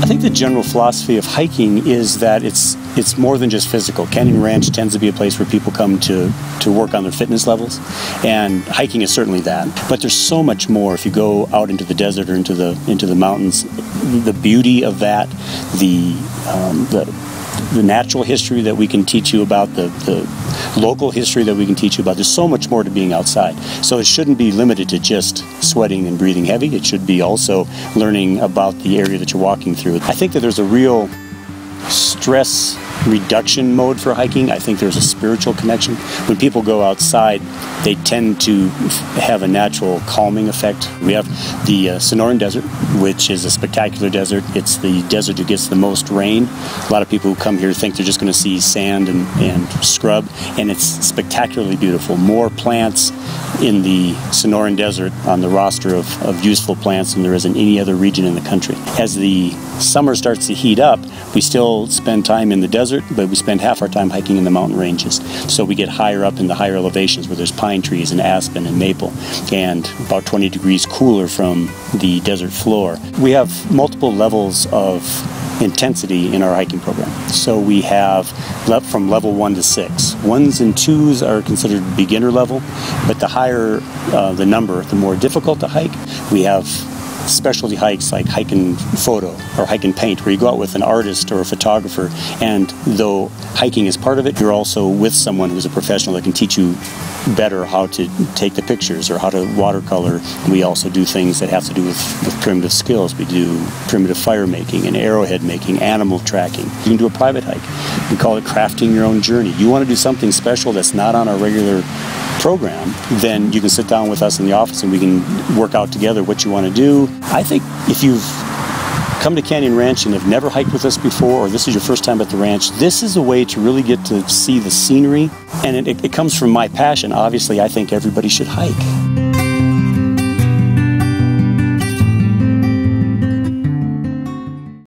I think the general philosophy of hiking is that it's more than just physical. Canyon Ranch tends to be a place where people come to work on their fitness levels, and hiking is certainly that. But there's so much more if you go out into the desert or into the mountains. The beauty of that, the natural history that we can teach you about, the local history that we can teach you about. There's so much more to being outside. So it shouldn't be limited to just sweating and breathing heavy. It should be also learning about the area that you're walking through. I think that there's a real stress reduction mode for hiking. I think there's a spiritual connection. When people go outside, they tend to have a natural calming effect. We have the Sonoran Desert, which is a spectacular desert. It's the desert that gets the most rain. A lot of people who come here think they're just going to see sand and scrub, and it's spectacularly beautiful. More plants in the Sonoran Desert on the roster of useful plants than there is in any other region in the country. As the summer starts to heat up, we still spend time in the desert, but we spend half our time hiking in the mountain ranges. So we get higher up in the higher elevations where there's pine trees and aspen and maple, and about 20 degrees cooler from the desert floor. We have multiple levels of intensity in our hiking program. So we have from level 1 to 6. 1s and 2s are considered beginner level, but the higher the number, the more difficult to hike. We have specialty hikes like hike and photo or hike and paint, where you go out with an artist or a photographer, and though hiking is part of it, you're also with someone who's a professional that can teach you better how to take the pictures or how to watercolor. We also do things that have to do with primitive skills. We do primitive fire making and arrowhead making, animal tracking. You can do a private hike. We call it crafting your own journey. You want to do something special that's not on our regular program, then you can sit down with us in the office and we can work out together what you want to do. I think if you've come to Canyon Ranch and have never hiked with us before, or this is your first time at the ranch, this is a way to really get to see the scenery, and it comes from my passion. Obviously, I think everybody should hike.